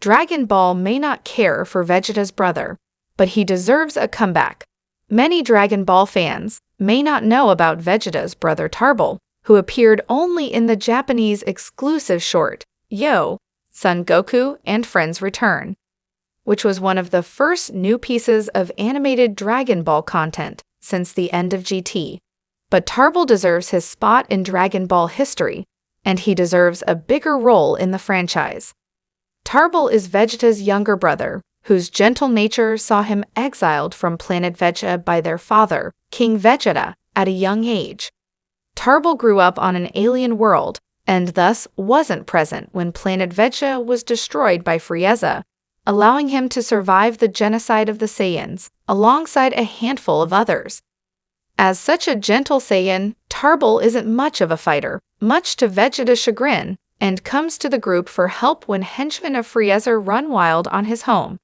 Dragon Ball may not care for Vegeta's brother, but he deserves a comeback. Many Dragon Ball fans may not know about Vegeta's brother Tarbal, who appeared only in the Japanese exclusive short, Yo! Son Goku and Friends Return, which was one of the first new pieces of animated Dragon Ball content since the end of GT. But Tarbal deserves his spot in Dragon Ball history, and he deserves a bigger role in the franchise. Tarbal is Vegeta's younger brother, whose gentle nature saw him exiled from planet Vegeta by their father, King Vegeta, at a young age. Tarbal grew up on an alien world, and thus wasn't present when planet Vegeta was destroyed by Frieza, allowing him to survive the genocide of the Saiyans, alongside a handful of others. As such a gentle Saiyan, Tarbal isn't much of a fighter, much to Vegeta's chagrin, and comes to the group for help when henchmen of Frieza run wild on his home.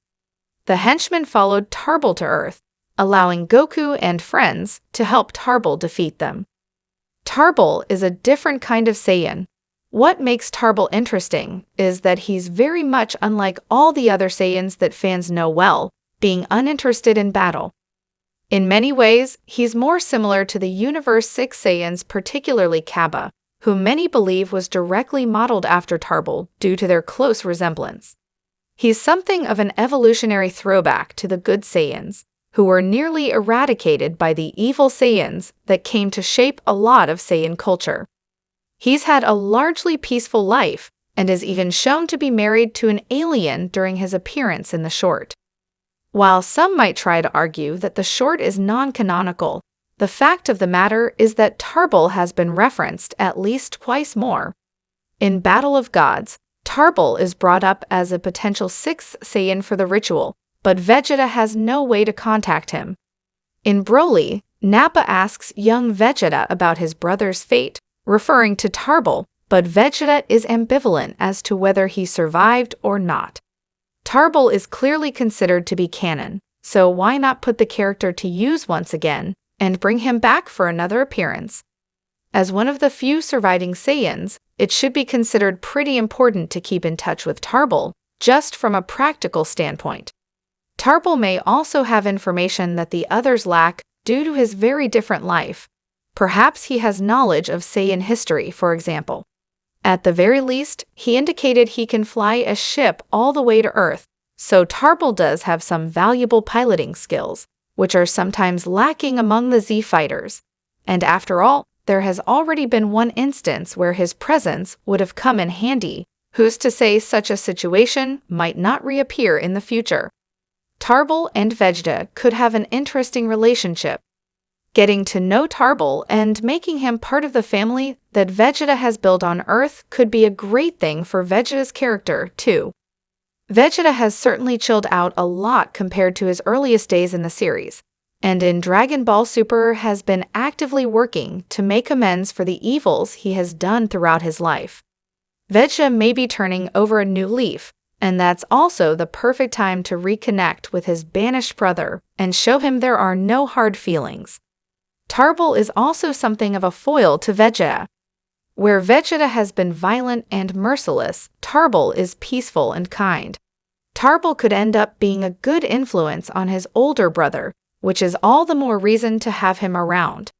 The henchmen followed Tarbal to Earth, allowing Goku and friends to help Tarbal defeat them. Tarbal is a different kind of Saiyan. What makes Tarbal interesting is that he's very much unlike all the other Saiyans that fans know well, being uninterested in battle. In many ways, he's more similar to the Universe 6 Saiyans, particularly Cabba, who many believe was directly modeled after Tarbal due to their close resemblance. He's something of an evolutionary throwback to the good Saiyans, who were nearly eradicated by the evil Saiyans that came to shape a lot of Saiyan culture. He's had a largely peaceful life, and is even shown to be married to an alien during his appearance in the short. While some might try to argue that the short is non-canonical, the fact of the matter is that Tarbal has been referenced at least twice more. In Battle of Gods, Tarbal is brought up as a potential 6th Saiyan for the ritual, but Vegeta has no way to contact him. In Broly, Nappa asks young Vegeta about his brother's fate, referring to Tarbal, but Vegeta is ambivalent as to whether he survived or not. Tarbal is clearly considered to be canon, so why not put the character to use once again, and bring him back for another appearance? As one of the few surviving Saiyans, it should be considered pretty important to keep in touch with Tarbal, just from a practical standpoint. Tarbal may also have information that the others lack due to his very different life. Perhaps he has knowledge of Saiyan history, for example. At the very least, he indicated he can fly a ship all the way to Earth, so Tarbal does have some valuable piloting skills, which are sometimes lacking among the Z fighters. And after all, there has already been one instance where his presence would have come in handy. Who's to say such a situation might not reappear in the future? Tarbal and Vegeta could have an interesting relationship. Getting to know Tarbal and making him part of the family that Vegeta has built on Earth could be a great thing for Vegeta's character, too. Vegeta has certainly chilled out a lot compared to his earliest days in the series, and in Dragon Ball Super has been actively working to make amends for the evils he has done throughout his life. Vegeta may be turning over a new leaf, and that's also the perfect time to reconnect with his banished brother and show him there are no hard feelings. Tarbal is also something of a foil to Vegeta. Where Vegeta has been violent and merciless, Tarbal is peaceful and kind. Tarbal could end up being a good influence on his older brother, which is all the more reason to have him around.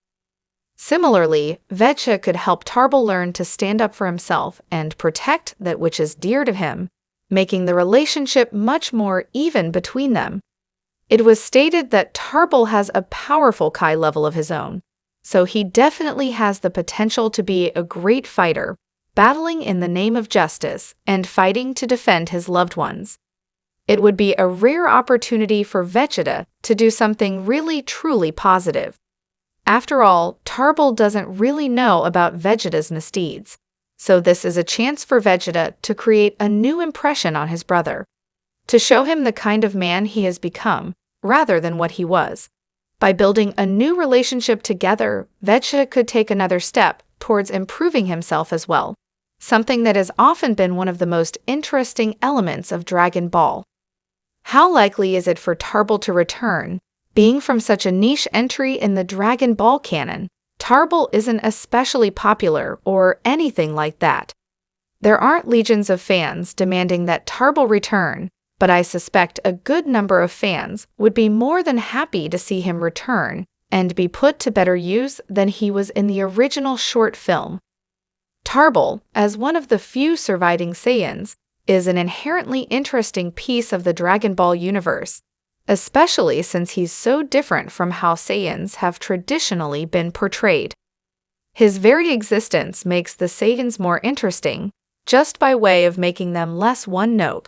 Similarly, Vegeta could help Tarbal learn to stand up for himself and protect that which is dear to him, making the relationship much more even between them. It was stated that Tarbal has a powerful Kai level of his own, so he definitely has the potential to be a great fighter, battling in the name of justice and fighting to defend his loved ones. It would be a rare opportunity for Vegeta to do something really truly positive. After all, Tarbal doesn't really know about Vegeta's misdeeds, so this is a chance for Vegeta to create a new impression on his brother, to show him the kind of man he has become, rather than what he was. By building a new relationship together, Vegeta could take another step towards improving himself as well, something that has often been one of the most interesting elements of Dragon Ball. How likely is it for Tarbal to return? Being from such a niche entry in the Dragon Ball canon, Tarbal isn't especially popular or anything like that. There aren't legions of fans demanding that Tarbell return, but I suspect a good number of fans would be more than happy to see him return and be put to better use than he was in the original short film. Tarbell, as one of the few surviving Saiyans, is an inherently interesting piece of the Dragon Ball universe, especially since he's so different from how Saiyans have traditionally been portrayed. His very existence makes the Saiyans more interesting, just by way of making them less one-note.